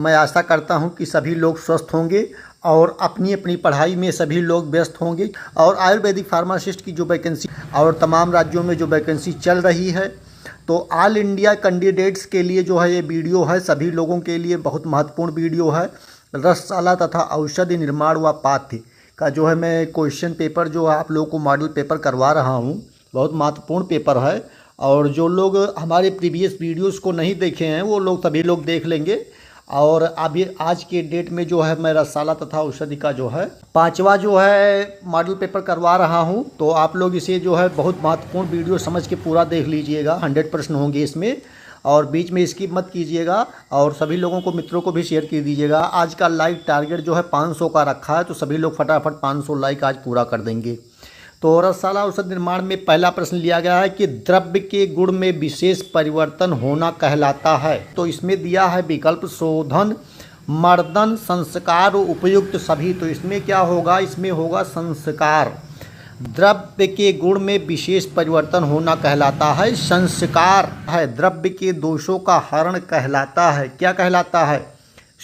मैं आशा करता हूं कि सभी लोग स्वस्थ होंगे और अपनी अपनी पढ़ाई में सभी लोग व्यस्त होंगे। और आयुर्वेदिक फार्मासिस्ट की जो वैकेंसी और तमाम राज्यों में जो वैकेंसी चल रही है, तो ऑल इंडिया कैंडिडेट्स के लिए जो है ये वीडियो है, सभी लोगों के लिए बहुत महत्वपूर्ण वीडियो है। रसशाला तथा औषधि निर्माण व पाठ्य का जो है मैं क्वेश्चन पेपर जो है आप लोगों को मॉडल पेपर करवा रहा हूँ। बहुत महत्वपूर्ण पेपर है और जो लोग हमारे प्रीवियस वीडियोस को नहीं देखे हैं वो लोग सभी लोग देख लेंगे। और अभी आज के डेट में जो है मैं रसशाला तथा औषधि का जो है 5वां जो है मॉडल पेपर करवा रहा हूं, तो आप लोग इसे जो है बहुत महत्वपूर्ण वीडियो समझ के पूरा देख लीजिएगा। 100 प्रश्न होंगे इसमें और बीच में स्किप मत कीजिएगा और सभी लोगों को, मित्रों को भी शेयर कर दीजिएगा। आज का लाइक टारगेट जो है 500 का रखा है, तो सभी लोग फटाफट 500 लाइक आज पूरा कर देंगे। तो रसशाला औषध निर्माण में पहला प्रश्न लिया गया है कि द्रव्य के गुण में विशेष परिवर्तन होना कहलाता है। तो इसमें दिया है विकल्प शोधन, मर्दन, संस्कार, उपयुक्त सभी। तो इसमें क्या होगा? इसमें होगा संस्कार। द्रव्य के गुण में विशेष परिवर्तन होना कहलाता है संस्कार है। द्रव्य के दोषों का हरण कहलाता है, क्या कहलाता है?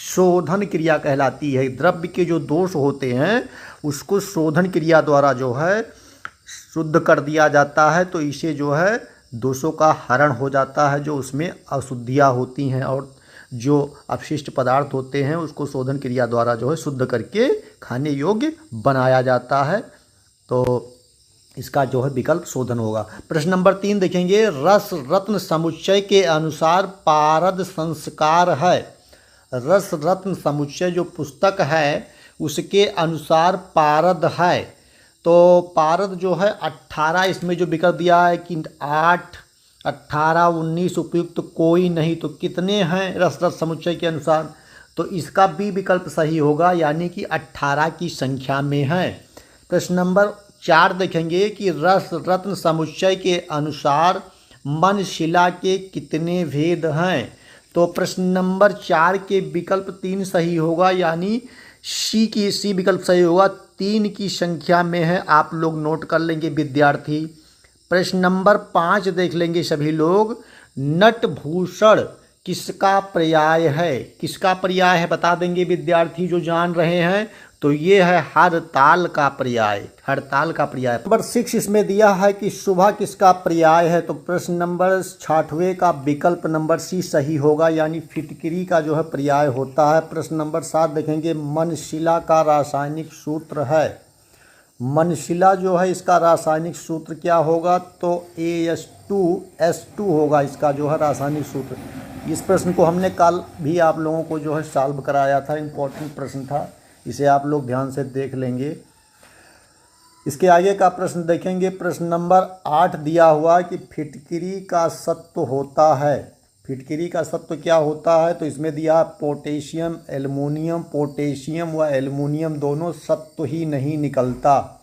शोधन क्रिया कहलाती है। द्रव्य के जो दोष होते हैं उसको शोधन क्रिया द्वारा जो है शुद्ध कर दिया जाता है, तो इसे जो है दोषों का हरण हो जाता है। जो उसमें अशुद्धियाँ होती हैं और जो अपशिष्ट पदार्थ होते हैं उसको शोधन क्रिया द्वारा जो है शुद्ध करके खाने योग्य बनाया जाता है। तो इसका जो है विकल्प शोधन होगा। प्रश्न नंबर 3 देखेंगे, रस रत्न समुच्चय के अनुसार पारद संस्कार है। रस रत्न समुच्चय जो पुस्तक है उसके अनुसार पारद है। तो पारद जो है 18, इसमें जो विकल्प दिया है कि 8, 18, 19 उपयुक्त कोई नहीं, तो कितने हैं रस रत्न समुच्चय के अनुसार? तो इसका भी विकल्प सही होगा, यानी कि 18 की संख्या में है। प्रश्न नंबर 4 देखेंगे कि रस रत्न समुच्चय के अनुसार मन शिला के कितने भेद हैं? तो प्रश्न नंबर 4 के विकल्प 3 सही होगा, यानी सी विकल्प सही होगा। 3 की संख्या में है, आप लोग नोट कर लेंगे विद्यार्थी। प्रश्न नंबर 5 देख लेंगे सभी लोग, नटभूषण किसका पर्याय है? किसका पर्याय है बता देंगे विद्यार्थी जो जान रहे हैं। तो ये है हड़ताल का पर्याय, हड़ताल का पर्याय। नंबर 6 इसमें दिया है कि सुबह किसका पर्याय है? तो प्रश्न नंबर 6वें का विकल्प नंबर सी सही होगा, यानी फिटकरी का जो है पर्याय होता है। प्रश्न नंबर 7 देखेंगे, मनशिला का रासायनिक सूत्र है। मनशिला जो है इसका रासायनिक सूत्र क्या होगा? तो AS2S2 होगा इसका जो है रासायनिक सूत्र। इस प्रश्न को हमने कल भी आप लोगों को जो है सॉल्व कराया था, इम्पोर्टेंट प्रश्न था, इसे आप लोग ध्यान से देख लेंगे। इसके आगे का प्रश्न देखेंगे, प्रश्न नंबर 8 दिया हुआ कि फिटकरी का सत्व होता है। फिटकरी का सत्व क्या होता है? तो इसमें दिया पोटेशियम, एल्युमिनियम। पोटेशियम व एल्युमिनियम दोनों सत्व ही नहीं निकलता।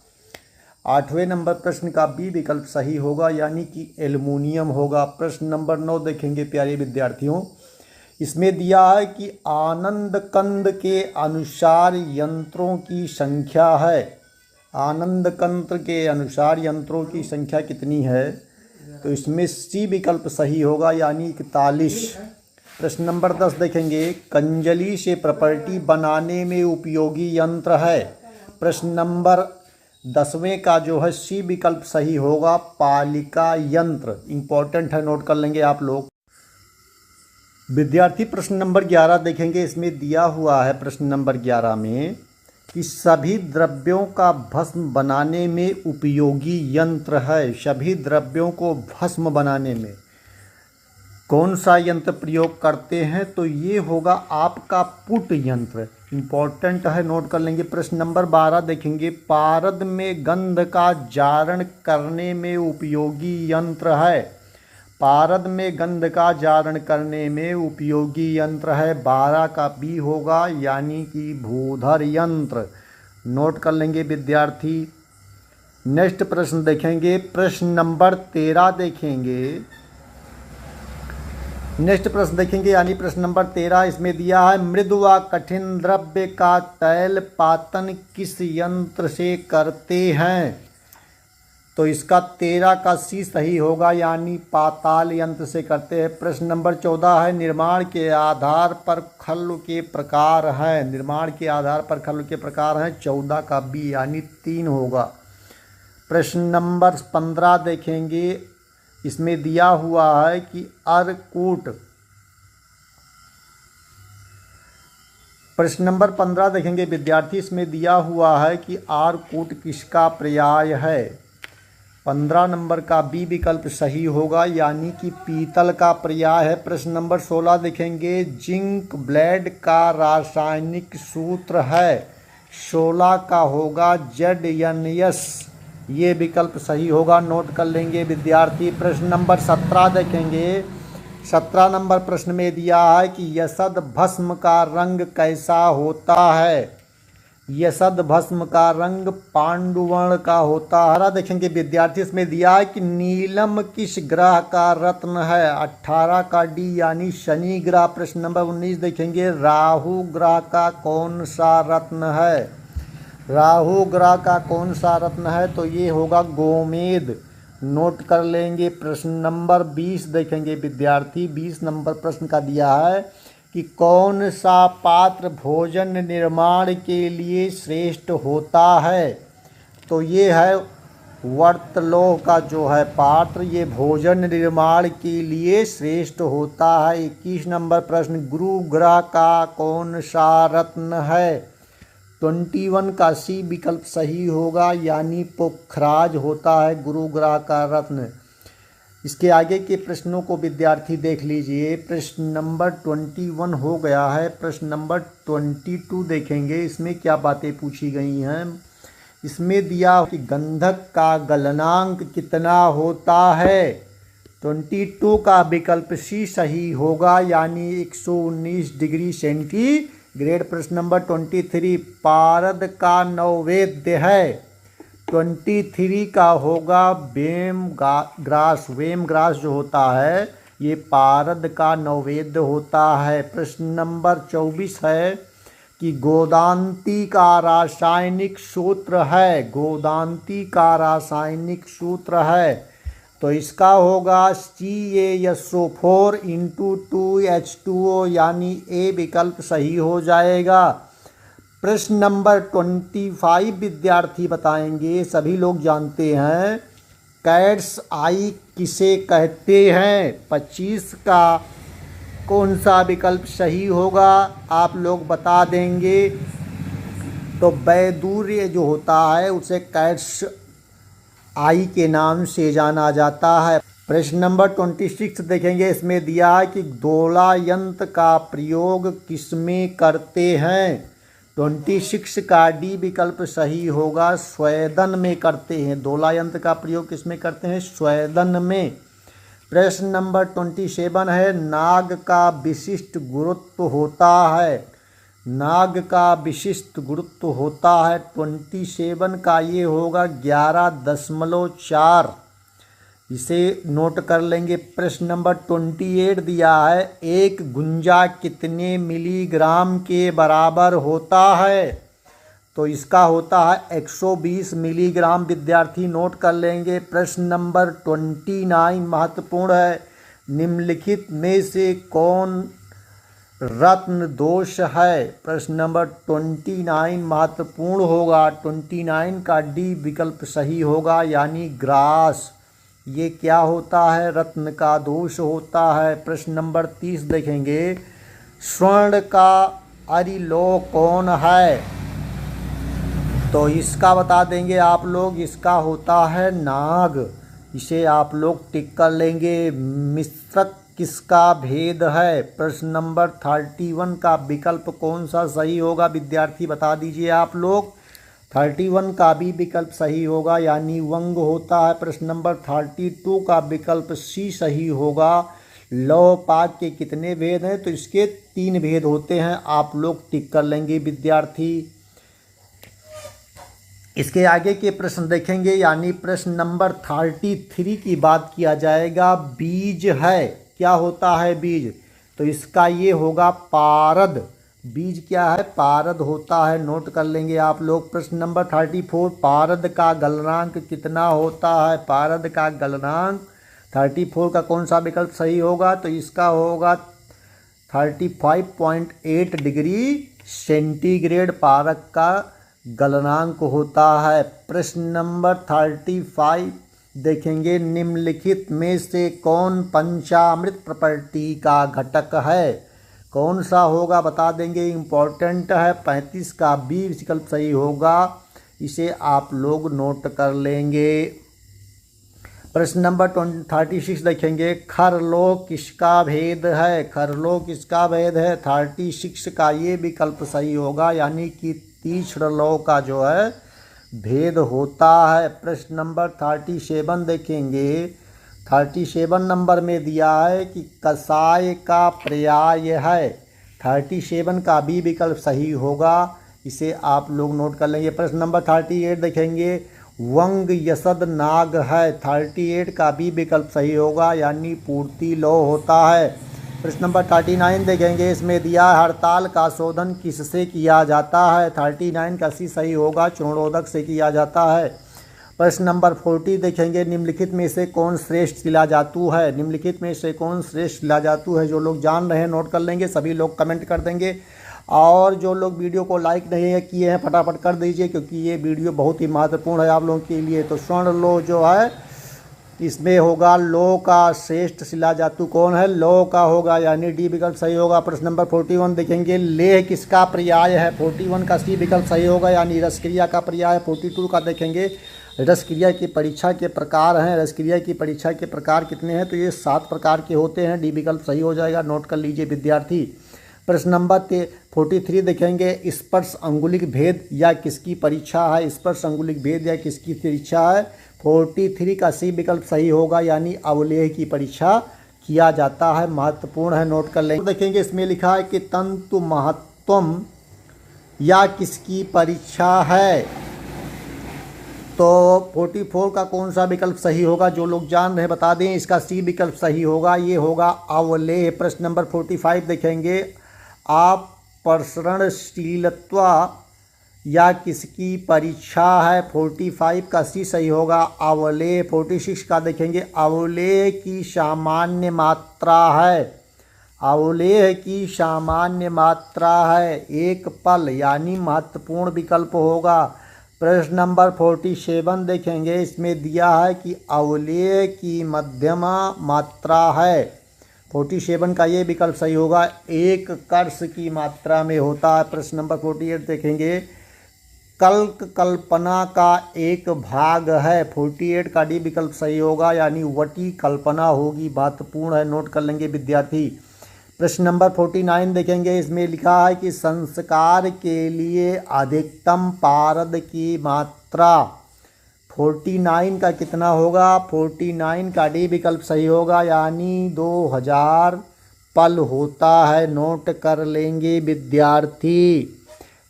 8वें नंबर प्रश्न का बी विकल्प सही होगा, यानी कि एल्युमिनियम होगा। प्रश्न नंबर 9 देखेंगे प्यारे विद्यार्थियों, इसमें दिया है कि आनंद कंद के अनुसार यंत्रों की संख्या है। आनंद कंद के अनुसार यंत्रों की संख्या कितनी है? तो इसमें सी विकल्प सही होगा, यानी 41। प्रश्न नंबर 10 देखेंगे, कंजली से प्रॉपर्टी बनाने में उपयोगी यंत्र है। प्रश्न नंबर 10वें का जो है सी विकल्प सही होगा, पालिका यंत्र। इंपॉर्टेंट है, नोट कर लेंगे आप लोग विद्यार्थी। प्रश्न नंबर 11 देखेंगे, इसमें दिया हुआ है प्रश्न नंबर 11 में कि सभी द्रव्यों का भस्म बनाने में उपयोगी यंत्र है। सभी द्रव्यों को भस्म बनाने में कौन सा यंत्र प्रयोग करते हैं? तो ये होगा आपका पुट यंत्र। इम्पोर्टेंट है, नोट कर लेंगे। प्रश्न नंबर 12 देखेंगे, पारद में गंध का जारण करने में उपयोगी यंत्र है। पारद में गंध का जारण करने में उपयोगी यंत्र है, 12 का बी होगा, यानी कि भूधर यंत्र। नोट कर लेंगे विद्यार्थी। नेक्स्ट प्रश्न देखेंगे, प्रश्न नंबर 13 देखेंगे। नेक्स्ट प्रश्न देखेंगे, यानी प्रश्न नंबर 13, इसमें दिया है मृदु व कठिन द्रव्य का तैल पातन किस यंत्र से करते हैं? तो इसका 13 का सी सही होगा, यानी पाताल यंत्र से करते हैं। प्रश्न नंबर 14 है, निर्माण के आधार पर खल्व के प्रकार हैं। निर्माण के आधार पर खल्व के प्रकार हैं, 14 का बी यानी 3 होगा। प्रश्न नंबर 15 देखेंगे, इसमें दिया हुआ है कि अर्कूट। प्रश्न नंबर 15 देखेंगे विद्यार्थी, इसमें दिया हुआ है कि अर्कूट किसका पर्याय है। 15 नंबर का बी विकल्प सही होगा, यानी कि पीतल का पर्याय है। प्रश्न नंबर 16 देखेंगे, जिंक ब्लेड का रासायनिक सूत्र है। 16 का होगा ZnS, ये विकल्प सही होगा, नोट कर लेंगे विद्यार्थी। प्रश्न नंबर 17 देखेंगे, 17 नंबर प्रश्न में दिया है कि यसद भस्म का रंग कैसा होता है। यसद भस्म का रंग पांडुवर्ण का होता है। देखेंगे विद्यार्थी, इसमें दिया है कि नीलम किस ग्रह का रत्न है। 18 का डी यानी शनि ग्रह। प्रश्न नंबर 19 देखेंगे, राहु ग्रह का कौन सा रत्न है। राहु ग्रह का कौन सा रत्न है, तो ये होगा गोमेद, नोट कर लेंगे। प्रश्न नंबर 20 देखेंगे विद्यार्थी, 20 नंबर प्रश्न का दिया है कि कौन सा पात्र भोजन निर्माण के लिए श्रेष्ठ होता है। तो ये है वर्तलोह का जो है पात्र, ये भोजन निर्माण के लिए श्रेष्ठ होता है। 21 नंबर प्रश्न, गुरु ग्रह का कौन सा रत्न है। 21 का सी विकल्प सही होगा, यानी पोखराज होता है गुरु ग्रह का रत्न। इसके आगे के प्रश्नों को विद्यार्थी देख लीजिए। प्रश्न नंबर 21 हो गया है। प्रश्न नंबर 22 देखेंगे, इसमें क्या बातें पूछी गई हैं। इसमें दिया कि गंधक का गलनांक कितना होता है। 22 का विकल्प सी सही होगा, यानी 119 डिग्री सेंटीग्रेड। प्रश्न नंबर 23, पारद का नैवेद्य है। 23 का होगा वेम ग्रास जो होता है, ये पारद का नैवेद्य होता है। प्रश्न नंबर 24 है कि गोदांती का रासायनिक सूत्र है। गोदांती का रासायनिक सूत्र है, तो इसका होगा CaSO4 × 2H2O, यानी ए विकल्प सही हो जाएगा। प्रश्न नंबर 25 विद्यार्थी बताएंगे, सभी लोग जानते हैं कैट्स आई किसे कहते हैं। 25 का कौन सा विकल्प सही होगा, आप लोग बता देंगे। तो वैदूर्य जो होता है उसे कैट्स आई के नाम से जाना जाता है। प्रश्न नंबर 26 देखेंगे, इसमें दिया है कि दोला यंत्र का प्रयोग किसमें करते हैं। 26 का डी विकल्प सही होगा, स्वेदन में करते हैं। दोला यंत्र का प्रयोग किसमें करते हैं, स्वेदन में। प्रश्न नंबर 27 है, नाग का विशिष्ट गुरुत्व होता है। नाग का विशिष्ट गुरुत्व होता है 27 का ये होगा 11.4, इसे नोट कर लेंगे। प्रश्न नंबर 28 दिया है, एक गुंजा कितने मिलीग्राम के बराबर होता है। तो इसका होता है 120 मिलीग्राम, विद्यार्थी नोट कर लेंगे। प्रश्न नंबर 29 महत्वपूर्ण है, निम्नलिखित में से कौन रत्न दोष है। प्रश्न नंबर 29 महत्वपूर्ण होगा, 29 का डी विकल्प सही होगा, यानी ग्रास। ये क्या होता है, रत्न का दोष होता है। प्रश्न नंबर 30 देखेंगे, स्वर्ण का अरिलोह कौन है। तो इसका बता देंगे आप लोग, इसका होता है नाग, इसे आप लोग टिक कर लेंगे। मिश्रक किसका भेद है। प्रश्न नंबर 31 का विकल्प कौन सा सही होगा, विद्यार्थी बता दीजिए आप लोग। 31 का भी विकल्प सही होगा, यानी वंग होता है। प्रश्न नंबर 32 का विकल्प सी सही होगा। लौह पाक के कितने भेद हैं, तो इसके 3 भेद होते हैं, आप लोग टिक कर लेंगे विद्यार्थी। इसके आगे के प्रश्न देखेंगे, यानी प्रश्न नंबर 33 की बात किया जाएगा। बीज है, क्या होता है बीज, तो इसका ये होगा पारद। बीज क्या है? पारद होता है, नोट कर लेंगे आप लोग। प्रश्न नंबर 34, पारद का गलनांक कितना होता है? पारद का गलनांक 34 का कौन सा विकल्प सही होगा? तो इसका होगा 35.8 डिग्री सेंटीग्रेड पारद का गलनांक होता है। प्रश्न नंबर 35 देखेंगे, निम्नलिखित में से कौन पंचामृत प्रॉपर्टी का घटक है? कौन सा होगा बता देंगे, इम्पोर्टेंट है। 35 का बी विकल्प सही होगा, इसे आप लोग नोट कर लेंगे। प्रश्न नंबर 36 देखेंगे, खरलोह किसका भेद है? खरलोह किसका भेद है? 36 का ये विकल्प सही होगा, यानी कि तीक्ष्ण लौह का जो है भेद होता है। प्रश्न नंबर 37 देखेंगे, 37 नंबर में दिया है कि कसाय का पर्याय है। 37 का बी विकल्प सही होगा, इसे आप लोग नोट कर लेंगे। प्रश्न नंबर 38 देखेंगे, वंग यसद नाग है। 38 का बी विकल्प सही होगा, यानी पूर्ति लौह होता है। प्रश्न नंबर 39 देखेंगे, इसमें दिया हड़ताल का शोधन किससे किया जाता है? 39 का सी सही होगा, चूर्णोदक से किया जाता है। प्रश्न नंबर 40 देखेंगे, निम्नलिखित में से कौन श्रेष्ठ शिला धातु है? निम्नलिखित में से कौन श्रेष्ठ शिला धातु है? जो लोग जान रहे हैं नोट कर लेंगे, सभी लोग कमेंट कर देंगे। और जो लोग वीडियो को लाइक नहीं किए हैं फटाफट कर दीजिए, क्योंकि ये वीडियो बहुत ही महत्वपूर्ण है आप लोगों के लिए। तो स्वर्ण लौह जो है इसमें होगा लौह का श्रेष्ठ शिला धातु कौन है? लौह का होगा, यानी डी विकल्प सही होगा। प्रश्न नंबर 41 देखेंगे, लेह किसका पर्याय है? 41 का सी विकल्प सही होगा, यानी रसक्रिया का पर्याय। 42 का देखेंगे, रसक्रिया की परीक्षा के प्रकार हैं। रसक्रिया की परीक्षा के प्रकार कितने हैं? तो ये 7 प्रकार के होते हैं, डी विकल्प सही हो जाएगा, नोट कर लीजिए विद्यार्थी। प्रश्न नंबर 43 देखेंगे, स्पर्श अंगुलिक भेद या किसकी परीक्षा है? स्पर्श अंगुलिक भेद या किसकी परीक्षा है? 43 का सी विकल्प सही होगा, यानी अवलेह की परीक्षा किया जाता है, महत्वपूर्ण है, नोट कर लेंगे। देखेंगे इसमें लिखा है कि तंतु महत्वम या किसकी परीक्षा है? तो 44 का कौन सा विकल्प सही होगा? जो लोग जान रहे हैं बता दें, इसका सी विकल्प सही होगा, ये होगा अवलेह। प्रश्न नंबर 45 देखेंगे, अपसरणशीलत्व या किसकी परीक्षा है? 45 का सी सही होगा, अवलेह। 46 का देखेंगे, अवलेह की सामान्य मात्रा है। अवलेह की सामान्य मात्रा है, एक पल, यानी महत्वपूर्ण विकल्प होगा। प्रश्न नंबर 47 देखेंगे, इसमें दिया है कि अवलेह की मध्यमा मात्रा है। 47 का ये विकल्प सही होगा, एक कर्ष की मात्रा में होता है। प्रश्न नंबर 48 देखेंगे, कल्क कल्पना का एक भाग है। 48 का डी विकल्प सही होगा, यानी वटी कल्पना होगी, महत्वपूर्ण है, नोट कर लेंगे विद्यार्थी। प्रश्न नंबर 49 देखेंगे, इसमें लिखा है कि संस्कार के लिए अधिकतम पारद की मात्रा 49 का कितना होगा? 49 का डी विकल्प सही होगा, यानी 2000 पल होता है, नोट कर लेंगे विद्यार्थी।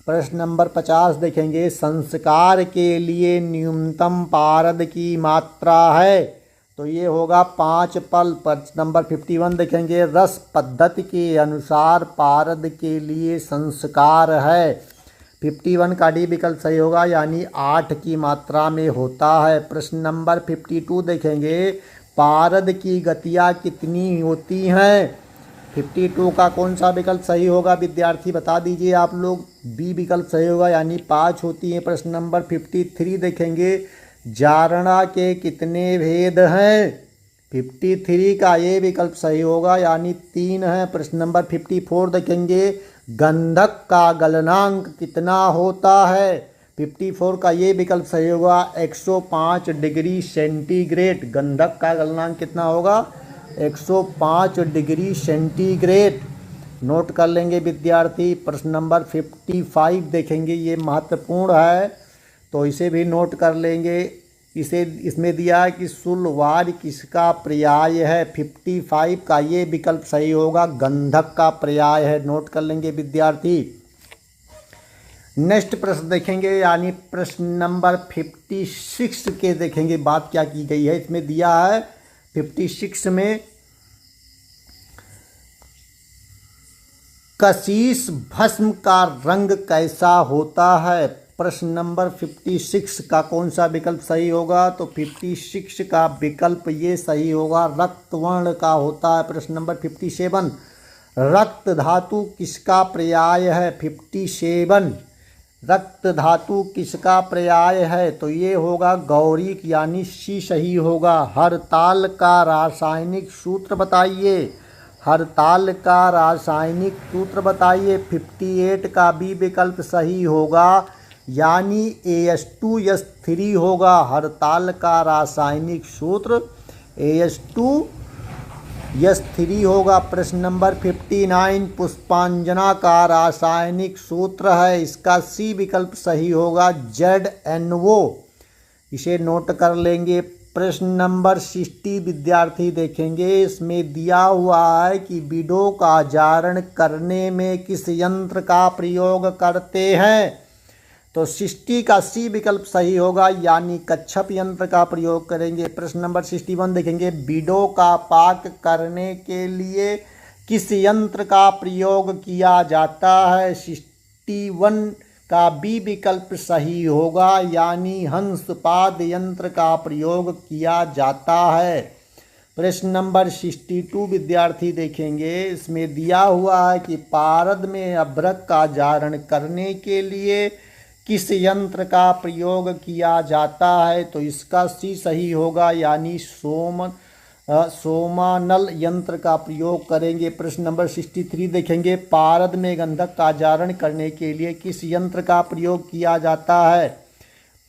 प्रश्न नंबर 50 देखेंगे, संस्कार के लिए न्यूनतम पारद की मात्रा है, तो ये होगा 5 पल। प्रश्न नंबर 51 देखेंगे, रस पद्धति के अनुसार पारद के लिए संस्कार है। 51 का डी विकल्प सही होगा, यानी 8 की मात्रा में होता है। प्रश्न नंबर 52 देखेंगे, पारद की गतियाँ कितनी होती हैं? 52 का कौन सा विकल्प सही होगा विद्यार्थी बता दीजिए आप लोग। बी विकल्प सही होगा, यानी 5 होती हैं। प्रश्न नंबर 53 देखेंगे, जारणा के कितने भेद हैं? 53 का ये विकल्प सही होगा, यानी 3 है। प्रश्न नंबर 54 देखेंगे, गंधक का गलनांक कितना होता है? 54 का ये विकल्प सही होगा, 105 डिग्री सेंटीग्रेड। गंधक का गलनांक कितना होगा? 105 डिग्री सेंटीग्रेड, नोट कर लेंगे विद्यार्थी। प्रश्न नंबर 55 देखेंगे, ये महत्वपूर्ण है, तो इसे भी नोट कर लेंगे। इसमें दिया है कि सुलवार किसका पर्याय है? 55 का ये विकल्प सही होगा, गंधक का पर्याय है, नोट कर लेंगे विद्यार्थी। नेक्स्ट प्रश्न देखेंगे, यानी प्रश्न नंबर 56 के देखेंगे बात क्या की गई है। इसमें दिया है 56 में कशीस भस्म का रंग कैसा होता है? प्रश्न नंबर 56 का कौन सा विकल्प सही होगा? तो 56 का विकल्प ये सही होगा, रक्त वर्ण का होता है। प्रश्न नंबर 57, रक्त धातु किसका पर्याय है? 57, रक्त धातु किसका पर्याय है? तो ये होगा गौरिक, यानी सी सही होगा। हरताल का रासायनिक सूत्र बताइए, हरताल का रासायनिक सूत्र बताइए। 58 का बी विकल्प सही होगा, यानी AS2S3 होगा। हरताल का रासायनिक सूत्र AS2S3 होगा। प्रश्न नंबर 59, पुष्पांजना का रासायनिक सूत्र है, इसका सी विकल्प सही होगा, ZNO। इसे नोट कर लेंगे। प्रश्न नंबर 60 विद्यार्थी देखेंगे, इसमें दिया हुआ है कि बीडों का जारण करने में किस यंत्र का प्रयोग करते हैं? तो 60 का सी विकल्प सही होगा, यानी कच्छप यंत्र का प्रयोग करेंगे। प्रश्न नंबर 61 देखेंगे, बीडों का पाक करने के लिए किस यंत्र का प्रयोग किया जाता है? 61 का बी विकल्प सही होगा, यानी हंसपाद यंत्र का प्रयोग किया जाता है। प्रश्न नंबर 62 विद्यार्थी देखेंगे, इसमें दिया हुआ है कि पारद में अभ्रक का जारण करने के लिए किस यंत्र का प्रयोग किया जाता है? तो इसका सी सही होगा, यानी सोमानल यंत्र का प्रयोग करेंगे। प्रश्न नंबर 63 देखेंगे, पारद में गंधक का जारण करने के लिए किस यंत्र का प्रयोग किया जाता है?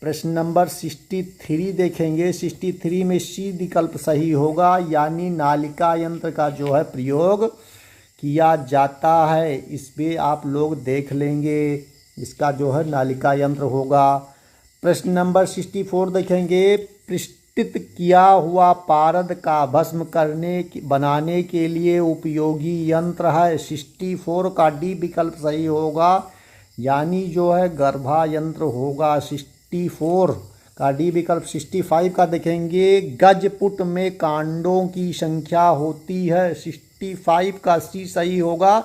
प्रश्न नंबर 63 देखेंगे, 63 में सी विकल्प सही होगा, यानी नालिका यंत्र का जो है प्रयोग किया जाता है। इसमें आप लोग देख लेंगे, इसका जो है नालिका यंत्र होगा। प्रश्न नंबर 64 देखेंगे, पृष्ठित किया हुआ पारद का भस्म बनाने के लिए उपयोगी यंत्र है। 64 का डी विकल्प सही होगा, यानी जो है गर्भा यंत्र होगा। 64 का डी विकल्प। 65 का देखेंगे, गजपुट में कांडों की संख्या होती है। 65 का सी सही होगा,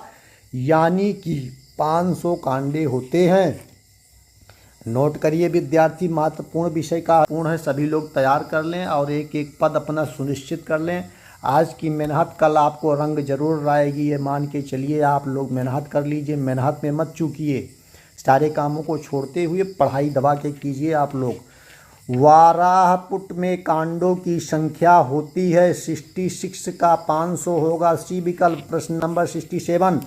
यानी कि 500 कांडे होते हैं। नोट करिए विद्यार्थी, महत्वपूर्ण विषय का पूर्ण है, सभी लोग तैयार कर लें और एक एक पद अपना सुनिश्चित कर लें। आज की मेहनत कल आपको रंग जरूर लाएगी, ये मान के चलिए। आप लोग मेहनत कर लीजिए, मेहनत में मत चूकिए, सारे कामों को छोड़ते हुए पढ़ाई दबा के कीजिए आप लोग। वाराहपुट में कांडों की संख्या होती है। 66 का 500 होगा, सी विकल्प। प्रश्न नंबर 67,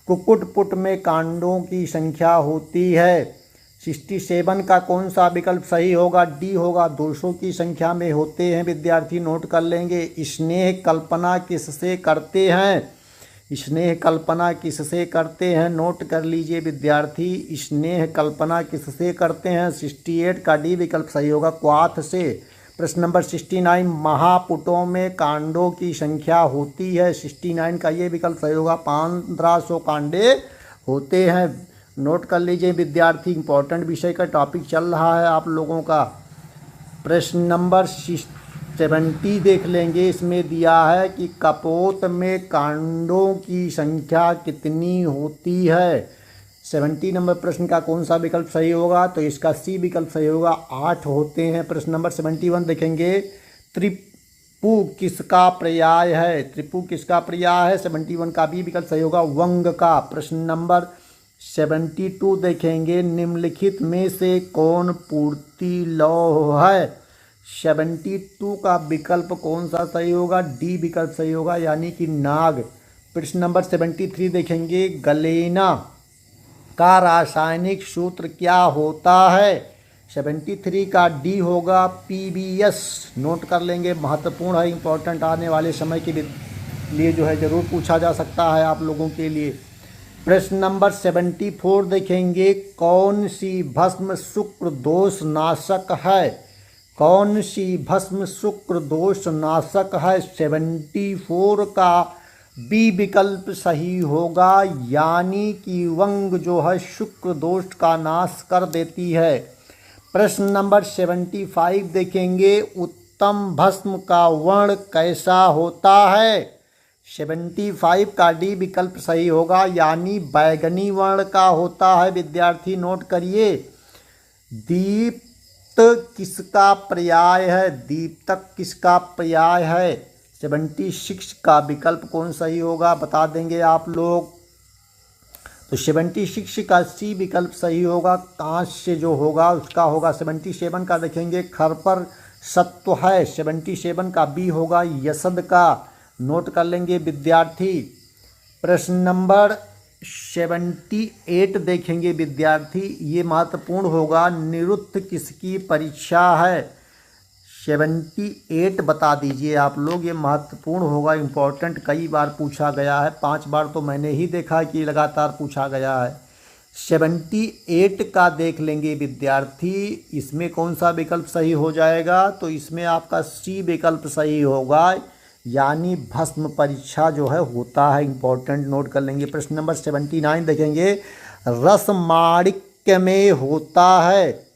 कुक्कुटपुट में कांडों की संख्या होती है। 67 का कौन सा विकल्प सही होगा? डी होगा, 200 की संख्या में होते हैं। विद्यार्थी नोट कर लेंगे। स्नेह कल्पना किससे करते हैं? स्नेह कल्पना किससे करते हैं? नोट कर लीजिए विद्यार्थी, स्नेह कल्पना किससे करते हैं? 68 का डी विकल्प सही होगा, क्वाथ से। प्रश्न नंबर 69, महापुटों में कांडों की संख्या होती है। 69 का ये विकल्प सही होगा, 1500 कांडे होते हैं। नोट कर लीजिए विद्यार्थी, इंपॉर्टेंट विषय का टॉपिक चल रहा है आप लोगों का। प्रश्न नंबर 70 देख लेंगे, इसमें दिया है कि कपोत में कांडों की संख्या कितनी होती है। 70 नंबर प्रश्न का कौन सा विकल्प सही होगा? तो इसका सी विकल्प सही होगा, 8 होते हैं। प्रश्न नंबर 71 देखेंगे, त्रिपु किसका पर्याय है? त्रिपु किसका पर्याय है? 71 का बी विकल्प सही होगा, वंग का। प्रश्न नंबर 72 देखेंगे, निम्नलिखित में से कौन पूर्ति लौह है? 72 का विकल्प कौन सा सही होगा? डी विकल्प सही होगा, यानी कि नाग। प्रश्न नंबर 73 देखेंगे, गलेना का रासायनिक सूत्र क्या होता है? 73 का डी होगा, PBS। नोट कर लेंगे, महत्वपूर्ण है, इंपॉर्टेंट आने वाले समय के लिए जो है ज़रूर पूछा जा सकता है आप लोगों के लिए। प्रश्न नंबर 74 देखेंगे, कौन सी भस्म शुक्र दोष नाशक है? कौन सी भस्म शुक्र दोष नाशक है? 74 का बी विकल्प सही होगा, यानी कि वंग जो है शुक्र दोष का नाश कर देती है। प्रश्न नंबर 75 देखेंगे, उत्तम भस्म का वर्ण कैसा होता है? 75 का डी विकल्प सही होगा, यानी बैगनी वर्ण का होता है। विद्यार्थी नोट करिए। दीप्त किसका पर्याय है? दीप्तक किसका पर्याय है? 76 का विकल्प कौन सही होगा बता देंगे आप लोग। तो 76 का सी विकल्प सही होगा। कांस्य जो होगा उसका होगा। 77 का देखेंगे खरपर सत्व है। 77 का बी होगा यसद का। नोट कर लेंगे विद्यार्थी। प्रश्न नंबर 78 देखेंगे विद्यार्थी, ये महत्वपूर्ण होगा। निरुक्त किसकी परीक्षा है? 78 बता दीजिए आप लोग, ये महत्वपूर्ण होगा, इम्पोर्टेंट, कई बार पूछा गया है। 5 बार तो मैंने ही देखा कि लगातार पूछा गया है। 78 का देख लेंगे विद्यार्थी, इसमें कौन सा विकल्प सही हो जाएगा? तो इसमें आपका सी विकल्प सही होगा, यानी भस्म परीक्षा जो है होता है। इम्पोर्टेंट, नोट कर लेंगे। प्रश्न नंबर 79 देखेंगे। रसमाणिक्य में होता है,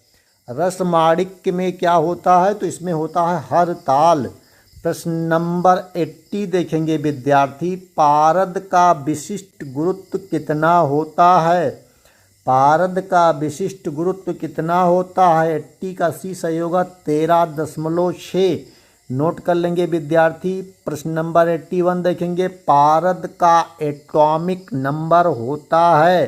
रसमाणिक्य में क्या होता है? तो इसमें होता है हरताल। प्रश्न नंबर 80 देखेंगे विद्यार्थी। पारद का विशिष्ट गुरुत्व कितना होता है? पारद का विशिष्ट गुरुत्व कितना होता है? 80 का सी सही होगा, 13.6। नोट कर लेंगे विद्यार्थी। प्रश्न नंबर 81 देखेंगे। पारद का एटॉमिक नंबर होता है,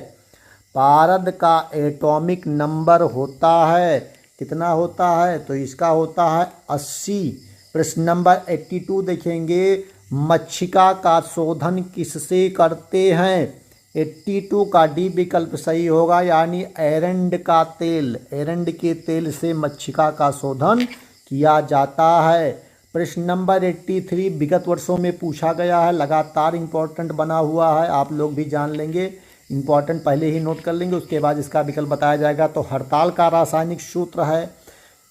पारद का एटॉमिक नंबर होता है, कितना होता है? तो इसका होता है 80। प्रश्न नंबर 82 देखेंगे। मक्षिका का शोधन किससे करते हैं? 82 का डी विकल्प सही होगा, यानी एरंड का तेल, एरंड के तेल से मक्षिका का शोधन किया जाता है। प्रश्न नंबर 83 विगत वर्षों में पूछा गया है, लगातार इम्पोर्टेंट बना हुआ है, आप लोग भी जान लेंगे। इम्पोर्टेंट पहले ही नोट कर लेंगे, उसके बाद इसका विकल्प बताया जाएगा। तो हड़ताल का रासायनिक सूत्र है।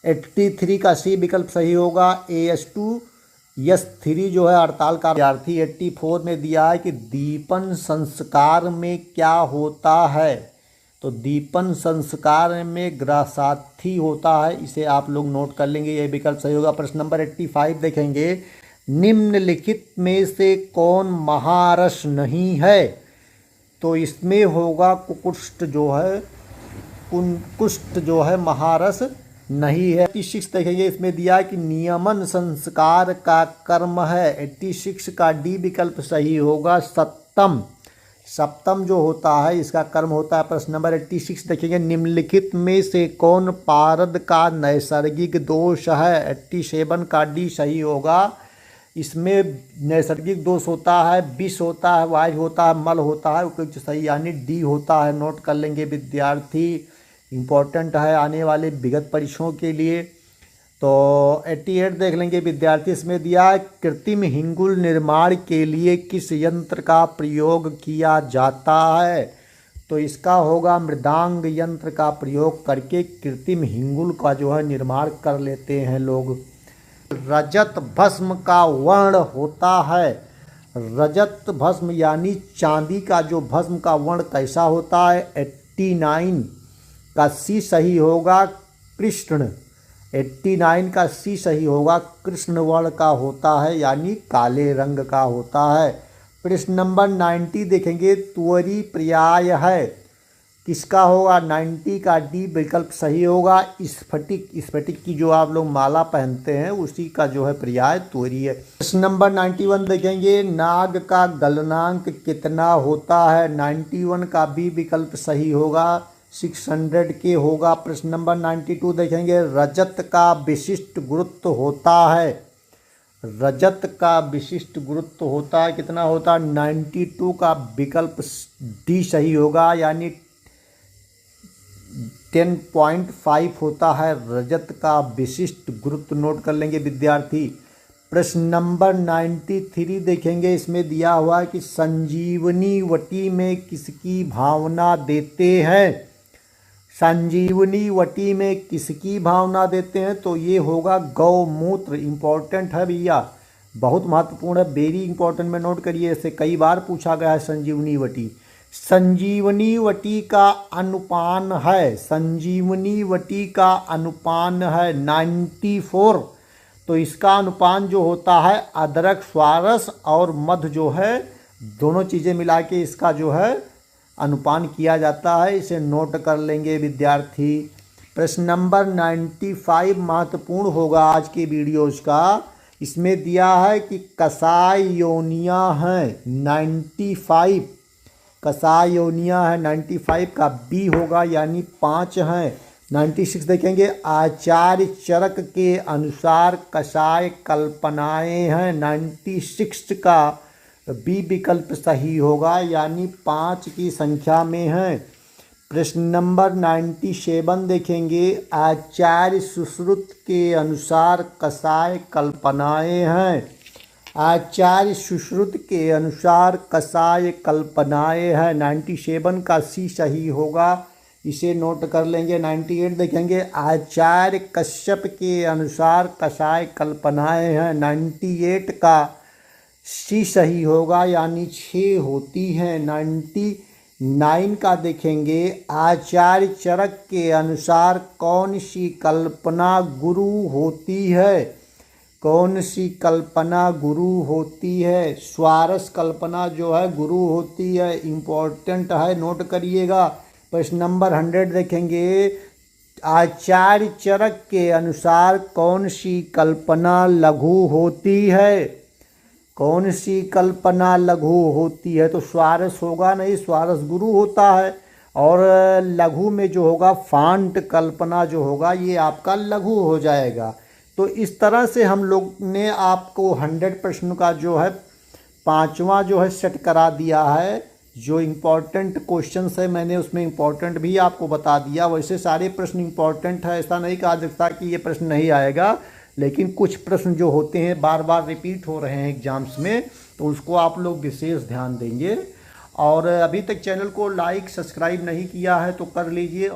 83 का सी विकल्प सही होगा, AS2S3 जो है हड़ताल का। विद्यार्थी 84 में दिया है कि दीपन संस्कार में क्या होता है? तो दीपन संस्कार में ग्रासाथी होता है, इसे आप लोग नोट कर लेंगे, ये विकल्प सही होगा। प्रश्न नंबर 85 देखेंगे। निम्नलिखित में से कौन महारस नहीं है? तो इसमें होगा कुकुष्ट जो है, कुष्ट जो है महारस नहीं है। 86 देखेंगे, इसमें दिया है कि नियमन संस्कार का कर्म है। 86 का डी विकल्प सही होगा, सप्तम, सप्तम जो होता है इसका कर्म होता है। प्रश्न नंबर 86 देखेंगे। निम्नलिखित में से कौन पारद का नैसर्गिक दोष है? 87 का डी सही होगा। इसमें नैसर्गिक दोष होता है, विष होता है, वायु होता है, मल होता है, उपयुक्त सही यानी डी होता है। नोट कर लेंगे विद्यार्थी, इम्पोर्टेंट है आने वाले विगत परीक्षाओं के लिए। तो 88 देख लेंगे विद्यार्थी, इसमें दिया है कृत्रिम हिंगुल निर्माण के लिए किस यंत्र का प्रयोग किया जाता है? तो इसका होगा मृदांग यंत्र का प्रयोग करके कृत्रिम हिंगुल का जो है निर्माण कर लेते हैं लोग। रजत भस्म का वर्ण होता है, रजत भस्म यानी चांदी का जो भस्म का वर्ण कैसा होता है? 89 का सी सही होगा, कृष्ण। 89 का सी सही होगा, कृष्ण वर्ण का होता है, यानी काले रंग का होता है। प्रश्न नंबर 90 देखेंगे। तुअरी पर्याय है, किसका होगा? 90 का डी विकल्प सही होगा। स्फटिक, स्फटिक की जो आप लोग माला पहनते हैं उसी का जो है पर्याय तुअरी है। प्रश्न नंबर 91 देखेंगे। नाग का गलनांक कितना होता है? 91 का बी विकल्प सही होगा, 600 के होगा। प्रश्न नंबर 92 देखेंगे। रजत का विशिष्ट गुरुत्व होता है, रजत का विशिष्ट गुरुत्व होता है, कितना होता है? 92 का विकल्प डी सही होगा, यानी 10.5 होता है रजत का विशिष्ट गुरुत्व। नोट कर लेंगे विद्यार्थी। प्रश्न नंबर 93 देखेंगे, इसमें दिया हुआ है कि संजीवनी वटी में किसकी भावना देते हैं? संजीवनी वटी में किसकी भावना देते हैं? तो ये होगा गौमूत्र। इम्पोर्टेंट है भैया, बहुत महत्वपूर्ण है, वेरी इंपॉर्टेंट में नोट करिए, इसे कई बार पूछा गया है। संजीवनी वटी, संजीवनी वटी का अनुपान है, संजीवनी वटी का अनुपान है 94। तो इसका अनुपान जो होता है अदरक, स्वारस और मध जो है दोनों चीज़ें मिला के इसका जो है अनुपान किया जाता है। इसे नोट कर लेंगे विद्यार्थी। प्रश्न नंबर 95 महत्वपूर्ण होगा आज के वीडियोज़ का। इसमें दिया है कि कसाय योनियाँ हैं 95, कसाय योनियाँ है 95 का बी होगा यानी 5 हैं। 96 देखेंगे आचार्य चरक के अनुसार कसाय कल्पनाएं हैं 96 का बी विकल्प सही होगा यानी 5 की संख्या में है। प्रश्न नंबर 97 देखेंगे आचार्य सुश्रुत के अनुसार कसाय कल्पनाएं हैं। आचार्य सुश्रुत के अनुसार कसाय कल्पनाएं हैं 97 का सी सही होगा, इसे नोट कर लेंगे। 98 देखेंगे आचार्य कश्यप के अनुसार कसाय कल्पनाएं हैं 98 का सी सही होगा यानी 6 होती हैं। 99 का देखेंगे आचार्य चरक के अनुसार कौन सी कल्पना गुरु होती है, कौन सी कल्पना गुरु होती है। स्वारस कल्पना जो है गुरु होती है, इम्पोर्टेंट है, नोट करिएगा। प्रश्न नंबर 100 देखेंगे आचार्य चरक के अनुसार कौन सी कल्पना लघु होती है, कौन सी कल्पना लघु होती है। तो स्वारस होगा नहीं, स्वारस गुरु होता है और लघु में जो होगा फांट कल्पना जो होगा ये आपका लघु हो जाएगा। तो इस तरह से हम लोग ने आपको 100 प्रश्न का जो है 5वां जो है सेट करा दिया है। जो इम्पोर्टेंट क्वेश्चंस है मैंने उसमें इम्पोर्टेंट भी आपको बता दिया। वैसे सारे प्रश्न इम्पोर्टेंट है, ऐसा नहीं कहा जाता कि ये प्रश्न नहीं आएगा, लेकिन कुछ प्रश्न जो होते हैं बार बार रिपीट हो रहे हैं एग्जाम्स में, तो उसको आप लोग विशेष ध्यान देंगे। और अभी तक चैनल को लाइक सब्सक्राइब नहीं किया है तो कर लीजिए।